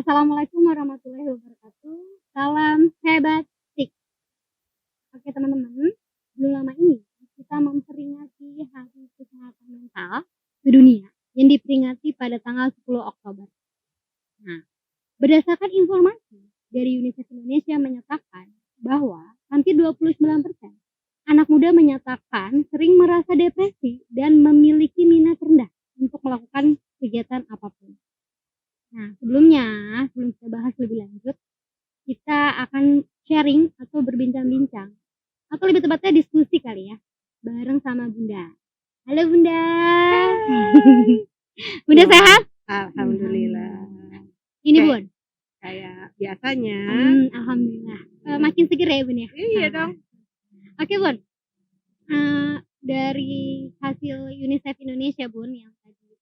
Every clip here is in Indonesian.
Assalamualaikum warahmatullahi wabarakatuh. Salam hebat sik. Oke teman-teman, belum lama ini kita memperingati Hari Kesehatan Mental Sedunia yang diperingati pada tanggal 10 Oktober. Nah, berdasarkan informasi dari UNICEF Indonesia menyatakan bahwa hampir 29% anak muda menyatakan sering merasa depresi dan memiliki minat rendah untuk melakukan kegiatan apapun. Nah, sebelum kita bahas lebih lanjut, kita akan sharing atau berbincang-bincang, atau lebih tepatnya diskusi kali ya, bareng sama Bunda. Halo Bunda. Bunda sehat? Alhamdulillah. Ini Bun. Kayak biasanya. Alhamdulillah. Makin seger ya Bun ya? Iya dong. Oke Bun. Dari hasil UNICEF Indonesia Bun yang tadi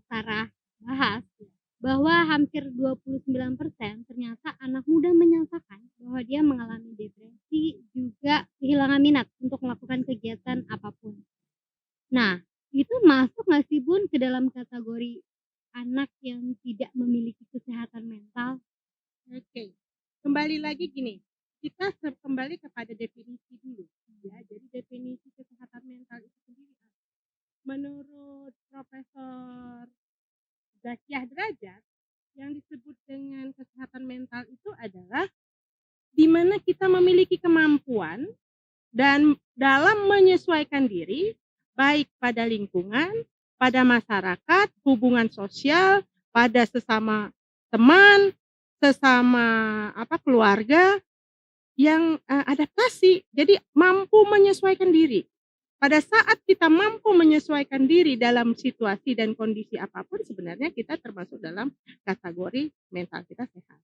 Sarah bahas, bahwa hampir 29% ternyata anak muda menyatakan bahwa dia mengalami depresi, juga kehilangan minat untuk melakukan kegiatan apapun. Nah, itu masuk nggak sih Bun ke dalam kategori anak yang tidak memiliki kesehatan mental? Oke. Kembali lagi gini, kita kembali kepada definisi dulu. Ya, jadi definisi kesehatan mental itu sendiri menurut Profesor Zakiah Derajat, yang disebut dengan kesehatan mental itu adalah di mana kita memiliki kemampuan dan dalam menyesuaikan diri baik pada lingkungan, pada masyarakat, hubungan sosial, pada sesama teman, sesama keluarga yang adaptasi. Jadi mampu menyesuaikan diri. Pada saat kita mampu menyesuaikan diri dalam situasi dan kondisi apapun, sebenarnya kita termasuk dalam kategori mental kita sehat.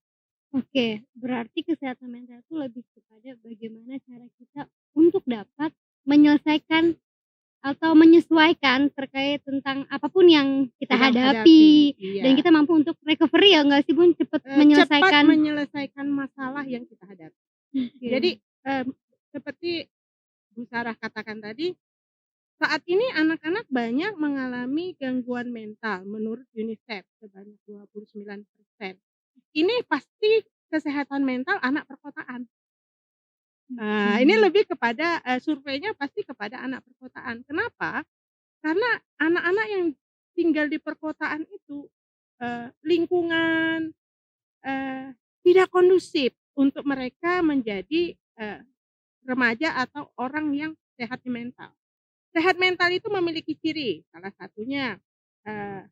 Oke, berarti kesehatan mental itu lebih kepada bagaimana cara kita untuk dapat menyelesaikan atau menyesuaikan terkait tentang apapun yang kita hadapi. Iya. Dan kita mampu untuk recovery ya nggak sih Bun? Cepat menyelesaikan masalah yang kita hadapi. Okay. Jadi seperti Bu Sarah katakan tadi, saat ini anak-anak banyak mengalami gangguan mental menurut UNICEF sebanyak 29%. Ini pasti kesehatan mental anak perkotaan. Ini lebih kepada surveinya pasti kepada anak perkotaan. Kenapa? Karena anak-anak yang tinggal di perkotaan itu lingkungan tidak kondusif untuk mereka menjadi remaja atau orang yang sehat mental. Sehat mental itu memiliki ciri, salah satunya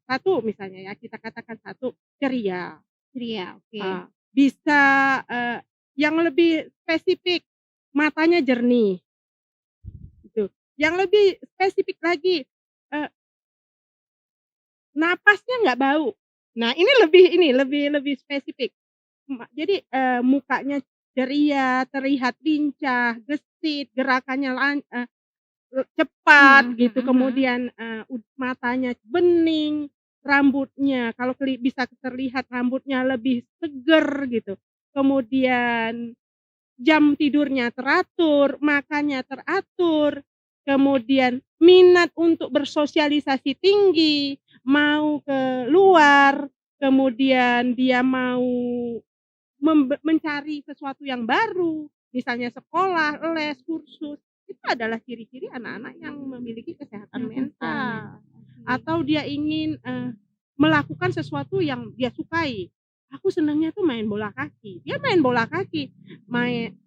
satu misalnya ya, kita katakan satu, ceria. Oke. Bisa yang lebih spesifik, matanya jernih. Gitu. Yang lebih spesifik lagi, napasnya nggak bau. Nah, ini lebih spesifik. Jadi mukanya ceria, terlihat lincah, gesit, gerakannya cepat gitu. Kemudian matanya bening, rambutnya kalau bisa terlihat rambutnya lebih seger gitu. Kemudian jam tidurnya teratur, makannya teratur, kemudian minat untuk bersosialisasi tinggi, mau ke luar, kemudian dia mau mencari sesuatu yang baru, misalnya sekolah, les, kursus. Itu adalah ciri-ciri anak-anak yang memiliki kesehatan mental. Atau dia ingin melakukan sesuatu yang dia sukai. Aku senangnya tuh main bola kaki. Dia main bola kaki,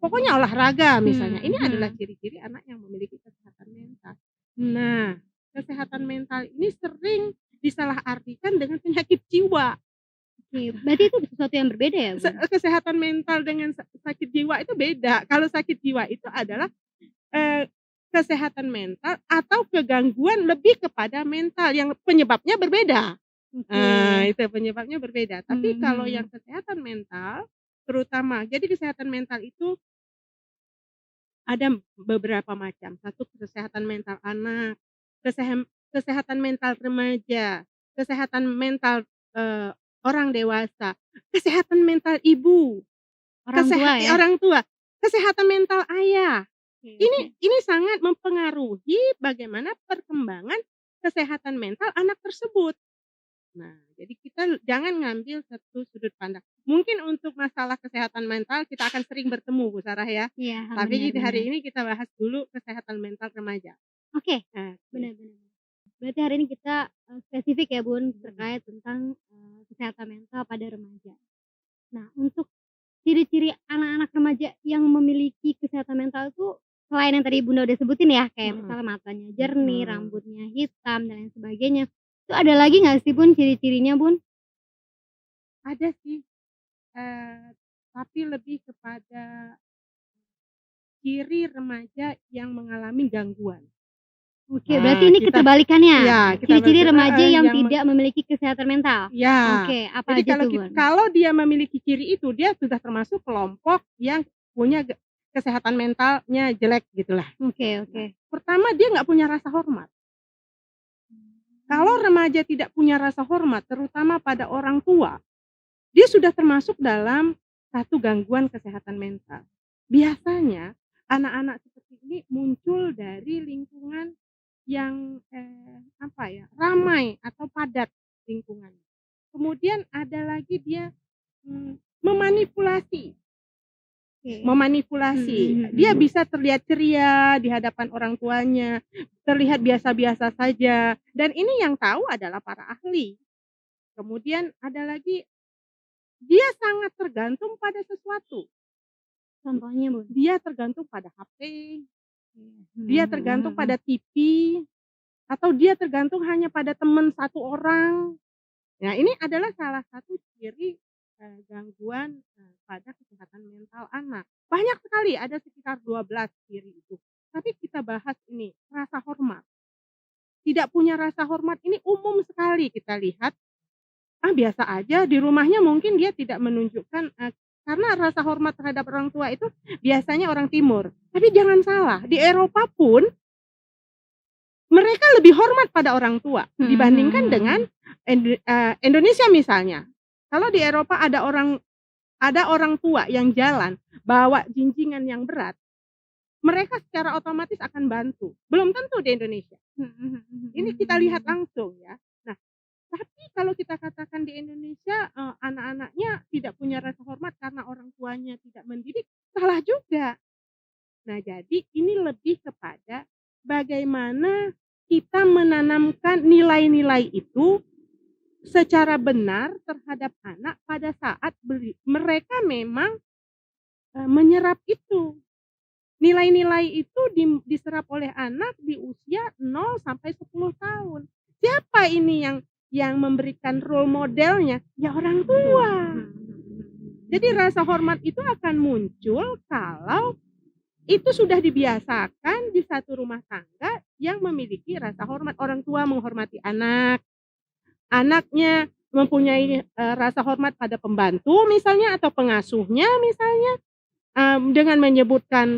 pokoknya olahraga misalnya. Ini adalah ciri-ciri anak yang memiliki kesehatan mental. Nah, kesehatan mental ini sering disalahartikan dengan penyakit jiwa. Berarti itu sesuatu yang berbeda ya, Bu? Kesehatan mental dengan sakit jiwa itu beda. Kalau sakit jiwa itu adalah kesehatan mental atau kegangguan lebih kepada mental yang penyebabnya berbeda. Itu penyebabnya berbeda. Tapi kalau yang kesehatan mental, terutama, jadi kesehatan mental itu ada beberapa macam. Satu, kesehatan mental anak, kesehatan mental remaja, kesehatan mental orang dewasa, kesehatan mental ibu, orang tua, kesehatan mental ayah. Ini sangat mempengaruhi bagaimana perkembangan kesehatan mental anak tersebut. Nah, jadi kita jangan ngambil satu sudut pandang. Mungkin untuk masalah kesehatan mental kita akan sering bertemu Bu Sarah ya. Iya, Tapi benar hari benar. ini kita bahas dulu kesehatan mental remaja. Oke, Oke. benar benar. Berarti hari ini kita, spesifik ya Bun, Mhm. terkait tentang, kesehatan mental pada remaja. Nah, untuk ciri-ciri anak-anak remaja yang memiliki kesehatan mental itu, selain yang tadi Bunda udah sebutin ya, kayak Mhm. misalnya matanya jernih, Mhm. rambutnya hitam, dan lain sebagainya. Itu ada lagi nggak sih Bun, ciri-cirinya Bun? Ada sih, tapi lebih kepada ciri remaja yang mengalami gangguan. Oke, berarti Nah, ini kita keterbalikannya, iya, kita ciri-ciri remaja yang yang tidak memiliki kesehatan mental? ya. Oke, apa Jadi aja tuh Bun? kalau dia memiliki ciri itu, dia sudah termasuk kelompok yang punya kesehatan mentalnya jelek gitulah. Oke Nah, oke. pertama dia nggak punya rasa hormat. Kalau remaja tidak punya rasa hormat, terutama pada orang tua, dia sudah termasuk dalam satu gangguan kesehatan mental. Biasanya anak-anak seperti ini muncul dari lingkungan yang, ramai atau padat lingkungannya. Kemudian ada lagi dia, memanipulasi. Oke. Memanipulasi, dia bisa terlihat ceria di hadapan orang tuanya, terlihat biasa-biasa saja, dan ini yang tahu adalah para ahli. Kemudian ada lagi, dia sangat tergantung pada sesuatu. Contohnya Bun? Dia tergantung pada HP, dia tergantung pada TV, atau dia tergantung hanya pada teman satu orang. Nah, ini adalah salah satu ciri, gangguan, pada kesehatan mental anak. Banyak sekali, ada sekitar 12 ciri itu. Tapi kita bahas ini, rasa hormat. Tidak punya rasa hormat ini umum sekali kita lihat, biasa aja di rumahnya mungkin dia tidak menunjukkan, karena rasa hormat terhadap orang tua itu biasanya orang timur. Tapi jangan salah, di Eropa pun mereka lebih hormat pada orang tua dibandingkan dengan Indonesia misalnya. Kalau di Eropa ada orang tua yang jalan bawa jinjingan yang berat, mereka secara otomatis akan bantu. Belum tentu di Indonesia. Ini kita lihat langsung ya. Nah, tapi kalau kita katakan di Indonesia, anak-anaknya tidak punya rasa hormat karena orang tuanya tidak mendidik, salah juga. Nah, jadi ini lebih kepada bagaimana kita menanamkan nilai-nilai itu secara benar terhadap anak pada saat mereka memang, menyerap itu. Nilai-nilai itu diserap oleh anak di usia 0 sampai 10 tahun. Siapa ini yang memberikan role modelnya? Ya orang tua. Jadi rasa hormat itu akan muncul kalau itu sudah dibiasakan di satu rumah tangga yang memiliki rasa hormat. Orang tua menghormati anak, anaknya mempunyai, rasa hormat pada pembantu misalnya atau pengasuhnya misalnya, dengan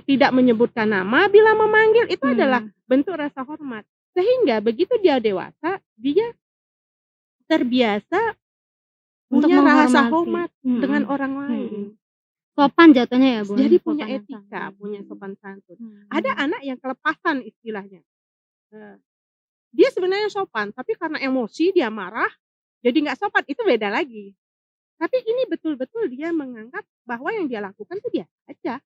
tidak menyebutkan nama bila memanggil, itu adalah bentuk rasa hormat. Sehingga begitu dia dewasa, dia terbiasa Untuk punya rasa menghormati. hormat dengan orang lain. Sopan jatuhnya ya Bun? Jadi punya Sopan dan etika, santun. punya sopan santun. Ada anak yang kelepasan istilahnya, dia sebenarnya sopan, tapi karena emosi dia marah, jadi nggak sopan, itu beda lagi. Tapi ini betul-betul dia menganggap bahwa yang dia lakukan itu biasa aja.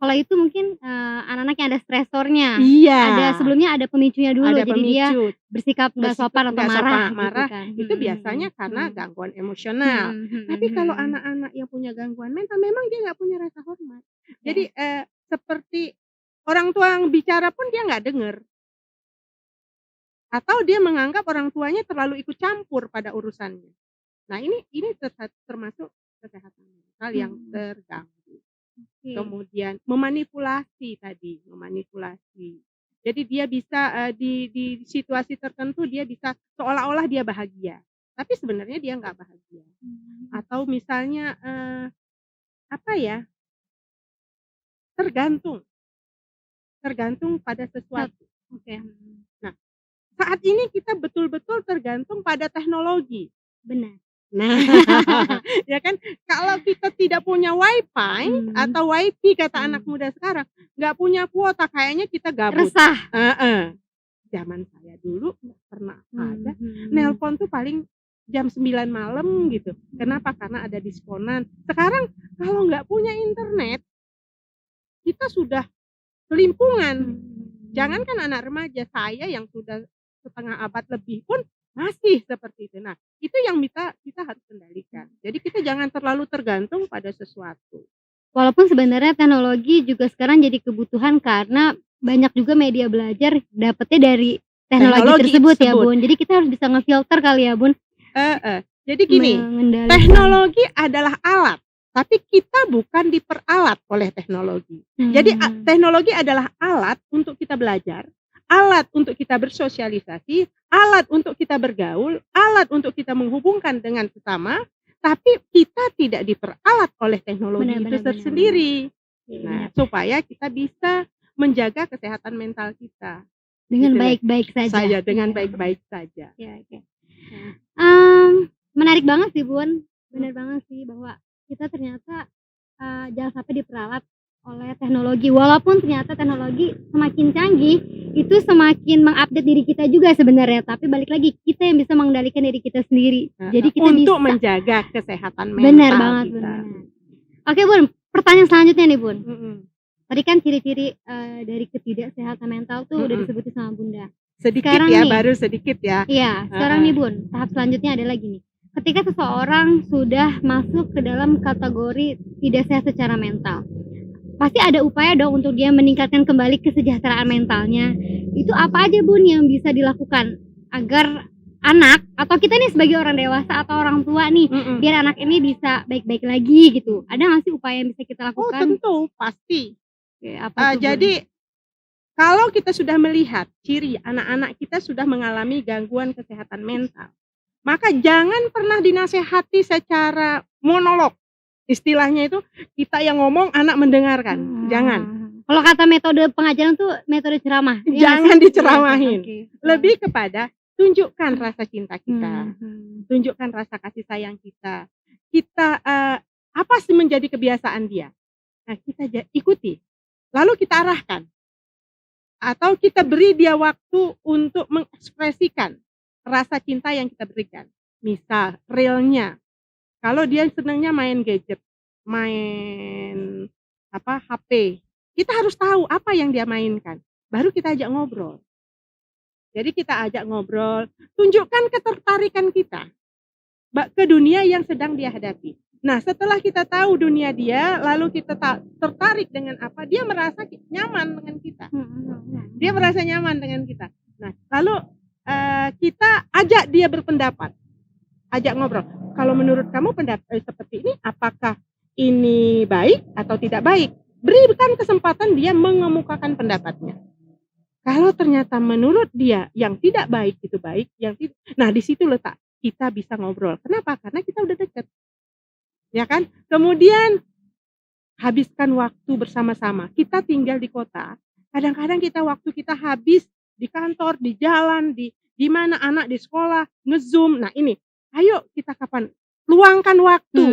Kalau itu mungkin, anak-anak yang ada stresornya. Iya. Sebelumnya ada pemicunya dulu, Ada jadi dia pemicu. bersikap nggak sopan atau marah marah, gitu kan. itu biasanya karena gangguan emosional. Tapi kalau anak-anak yang punya gangguan mental memang dia nggak punya rasa hormat. Jadi, seperti orang tua yang bicara pun dia nggak dengar. Atau dia menganggap orang tuanya terlalu ikut campur pada urusannya. Nah, ini termasuk kesehatan mental yang terganggu. Kemudian memanipulasi. Jadi dia bisa, di situasi tertentu dia bisa seolah-olah dia bahagia, tapi sebenarnya dia nggak bahagia. Atau misalnya, tergantung pada sesuatu. Nah, saat ini kita betul-betul tergantung pada teknologi. Benar. Nah, ya kan, kalau kita tidak punya WiFi atau WiFi kata anak muda sekarang, nggak punya kuota, kayaknya kita gabut. Resah. Zaman saya dulu nggak pernah ada, nelpon tuh paling jam 9 malam gitu. Kenapa? Karena ada diskonan. Sekarang kalau nggak punya internet, kita sudah kelimpungan. Jangankan anak remaja, saya yang sudah setengah abad lebih pun masih seperti itu. Nah, itu yang kita harus kendalikan. Jadi kita jangan terlalu tergantung pada sesuatu. Walaupun sebenarnya teknologi juga sekarang jadi kebutuhan karena banyak juga media belajar dapetnya dari teknologi Teknologi tersebut ya, tersebut. Bun. Jadi kita harus bisa ngefilter kali ya, Bun, Jadi gini, mengendalikan. teknologi adalah alat, tapi kita bukan diperalat oleh teknologi. Jadi teknologi adalah alat untuk kita belajar, alat untuk kita bersosialisasi, alat untuk kita bergaul, alat untuk kita menghubungkan dengan sesama, tapi kita tidak diperalat oleh teknologi itu tersendiri. Nah, supaya kita bisa menjaga kesehatan mental kita dengan gitu. baik-baik saja. Dengan baik-baik saja. Ya, oke. Menarik banget sih, Bun. Benar banget sih bahwa kita ternyata jangan sampai diperalat oleh teknologi. Walaupun ternyata teknologi semakin canggih, itu semakin mengupdate diri kita juga sebenarnya. Tapi balik lagi, kita yang bisa mengendalikan diri kita sendiri. Jadi kita untuk bisa menjaga kesehatan mental benar banget, kita. benar. Oke, Bun. Pertanyaan selanjutnya nih, Bun. Tadi kan ciri-ciri dari ketidaksehatan mental tuh udah disebutin sama Bunda. Sedikit Sekarang ya, nih, baru sedikit ya. Iya, sekarang nih Bun, tahap selanjutnya adalah gini. Ketika seseorang sudah masuk ke dalam kategori tidak sehat secara mental, pasti ada upaya dong untuk dia meningkatkan kembali kesejahteraan mentalnya. Itu apa aja Bun yang bisa dilakukan agar anak atau kita nih sebagai orang dewasa atau orang tua nih, biar anak ini bisa baik-baik lagi gitu. Ada nggak sih upaya yang bisa kita Oh lakukan? tentu, pasti. Oke, apa tuh, Bun? Jadi kalau kita sudah melihat ciri anak-anak kita sudah mengalami gangguan kesehatan mental, maka jangan pernah dinasehati secara monolog. Istilahnya itu kita yang ngomong, anak mendengarkan. Jangan. Kalau kata metode pengajaran tuh metode ceramah. Jangan diceramahin. Okay. Lebih kepada tunjukkan rasa cinta kita, tunjukkan rasa kasih sayang kita. Kita apa sih menjadi kebiasaan dia? Nah, kita ikuti. Lalu kita arahkan. Atau kita beri dia waktu untuk mengekspresikan rasa cinta yang kita berikan. Misal, realnya. Kalau dia senangnya main gadget, main HP, kita harus tahu apa yang dia mainkan. Baru kita ajak ngobrol. Jadi kita ajak ngobrol, tunjukkan ketertarikan kita ke dunia yang sedang dia hadapi. Nah, setelah kita tahu dunia dia, lalu kita tertarik dengan apa, dia merasa nyaman dengan kita. Dia merasa nyaman dengan kita. Nah, lalu kita ajak dia berpendapat, ajak ngobrol. Kalau menurut kamu pendapat seperti ini, apakah ini baik atau tidak baik? Berikan kesempatan dia mengemukakan pendapatnya. Kalau ternyata menurut dia yang tidak baik itu baik, yang tidak, nah di situ letak kita bisa ngobrol. Kenapa? Karena kita udah dekat. Ya kan? Kemudian habiskan waktu bersama-sama. Kita tinggal di kota. Kadang-kadang waktu kita habis di kantor, di jalan, di mana anak di sekolah, nge-zoom. Nah ini, ayo kita kapan? Luangkan waktu.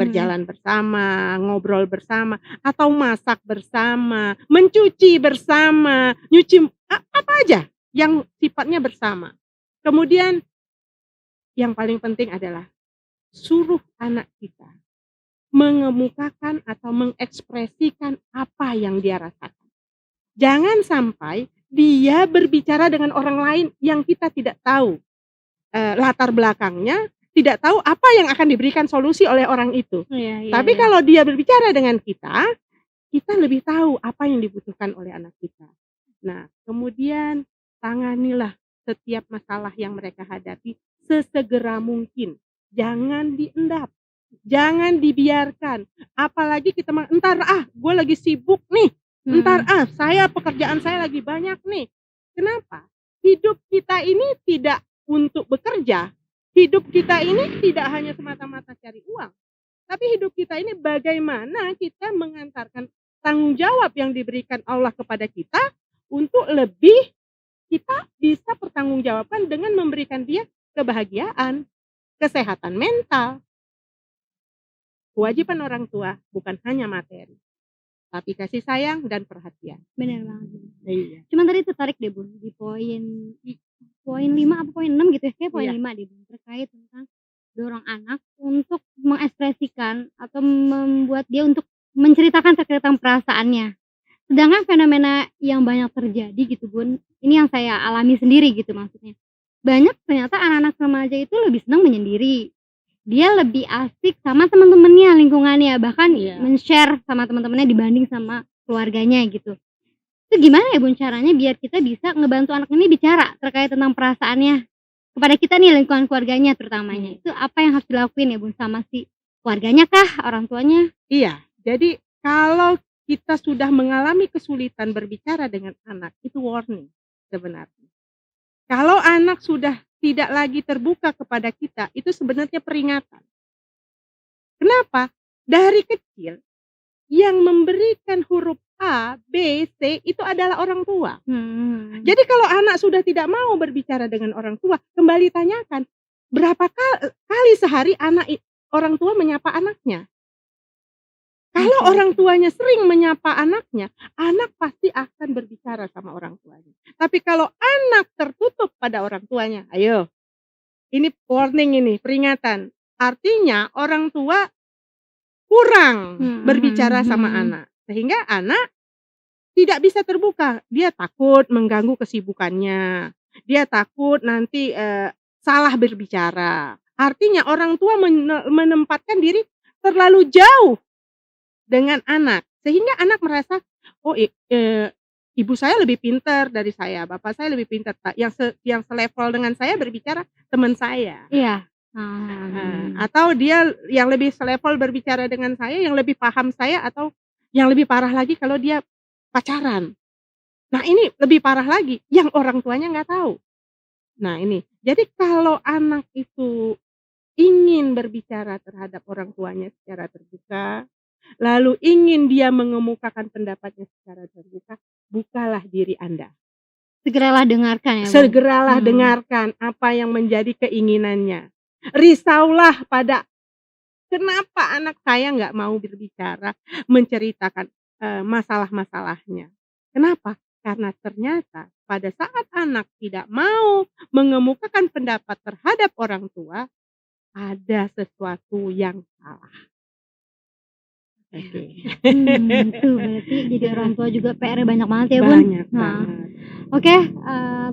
Berjalan bersama, ngobrol bersama, atau masak bersama, mencuci bersama, nyuci apa aja yang sifatnya bersama. Kemudian yang paling penting adalah suruh anak kita mengemukakan atau mengekspresikan apa yang dia rasakan. Jangan sampai dia berbicara dengan orang lain yang kita tidak tahu latar belakangnya, tidak tahu apa yang akan diberikan solusi oleh orang itu. Tapi kalau dia berbicara dengan kita lebih tahu apa yang dibutuhkan oleh anak kita. Nah, kemudian tanganilah setiap masalah yang mereka hadapi sesegera mungkin. Jangan diendap, jangan dibiarkan. Apalagi kita entar gue lagi sibuk nih, entar pekerjaan saya lagi banyak nih. Kenapa? Hidup kita ini tidak untuk bekerja. Hidup kita ini tidak hanya semata-mata cari uang, tapi hidup kita ini bagaimana kita mengantarkan tanggung jawab yang diberikan Allah kepada kita untuk lebih kita bisa pertanggungjawabkan dengan memberikan dia kebahagiaan, kesehatan mental. Kewajiban orang tua bukan hanya materi, tapi kasih sayang dan perhatian. Benar banget. Iya. Cuman tadi tertarik deh Bun di poin poin 5 apa poin 6 gitu ya, kayak poin Iya. 5 deh Bun, terkait tentang dorong anak untuk mengekspresikan atau membuat dia untuk menceritakan terkait tentang perasaannya. Sedangkan fenomena yang banyak terjadi gitu Bun, ini yang saya alami sendiri gitu maksudnya. Banyak ternyata anak-anak remaja itu lebih senang menyendiri. Dia lebih asik sama teman-temannya, lingkungannya, bahkan Iya. men-share sama teman-temannya dibanding sama keluarganya gitu. Itu gimana ya Bun caranya biar kita bisa ngebantu anak ini bicara terkait tentang perasaannya kepada kita nih, lingkungan keluarganya terutamanya. Itu apa yang harus dilakuin ya Bun sama si keluarganya kah, orang tuanya? Iya, jadi kalau kita sudah mengalami kesulitan berbicara dengan anak, itu warning sebenarnya. Kalau anak sudah tidak lagi terbuka kepada kita, itu sebenarnya peringatan. Kenapa? Dari kecil yang memberikan huruf A, B, C itu adalah orang tua. Jadi kalau anak sudah tidak mau berbicara dengan orang tua, kembali tanyakan, berapa kali sehari orang tua menyapa anaknya? Kalau orang tuanya sering menyapa anaknya, anak pasti akan berbicara sama orang tuanya. Tapi kalau anak tertutup pada orang tuanya, ayo, ini warning ini, peringatan. Artinya orang tua kurang berbicara sama anak. Sehingga anak tidak bisa terbuka. Dia takut mengganggu kesibukannya. Dia takut nanti salah berbicara. Artinya orang tua menempatkan diri terlalu jauh dengan anak, sehingga anak merasa, oh ibu saya lebih pintar dari saya, bapak saya lebih pintar, yang selevel dengan saya berbicara teman saya. Iya. Atau dia yang lebih selevel berbicara dengan saya, yang lebih paham saya, atau yang lebih parah lagi kalau dia pacaran. Nah ini lebih parah lagi, yang orang tuanya nggak tahu. Nah ini, jadi kalau anak itu ingin berbicara terhadap orang tuanya secara terbuka, lalu ingin dia mengemukakan pendapatnya secara terbuka, bukalah diri Anda. Segeralah dengarkan ya Bun. Segeralah dengarkan apa yang menjadi keinginannya. Risaulah pada kenapa anak saya nggak mau berbicara, menceritakan masalah-masalahnya. Kenapa? Karena ternyata pada saat anak tidak mau mengemukakan pendapat terhadap orang tua, ada sesuatu yang salah. Oke. Tuh berarti jadi orang tua juga PR-nya banyak banget ya Bun. Banyak banget. Oke,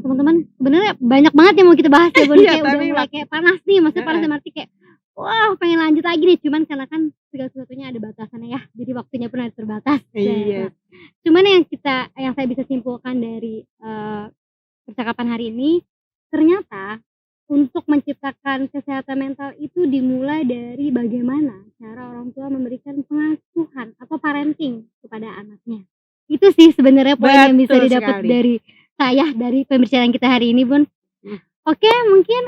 teman-teman, sebenarnya banyak banget yang mau kita bahas ya Bun. Iya, Kayak udah tapi mulai kayak panas nih, maksudnya panas dalam arti kayak wah pengen lanjut lagi nih, cuman karena kan segala sesuatunya ada batasannya ya, jadi waktunya pun ada terbatas. Iya. Cuman yang saya bisa simpulkan dari percakapan hari ini, ternyata untuk menciptakan kesehatan mental itu dimulai dari bagaimana cara orang tua memberikan pengasuhan atau parenting kepada anaknya. Itu sih sebenarnya poin yang bisa Betul didapat sekali. dari saya, dari pembicaraan kita hari ini Bun. Oke, mungkin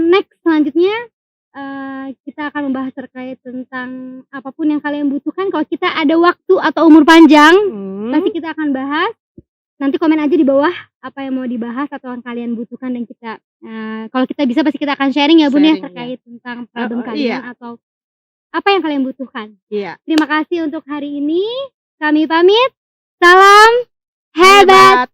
next selanjutnya kita akan membahas terkait tentang apapun yang kalian butuhkan. Kalau kita ada waktu atau umur panjang, pasti kita akan bahas. Nanti komen aja di bawah apa yang mau dibahas atau yang kalian butuhkan, dan kita kalau kita bisa pasti kita akan sharing ya Bun ya terkait tentang problem kalian atau apa yang kalian butuhkan. Iya. Terima kasih untuk hari ini. Kami pamit. Salam hebat.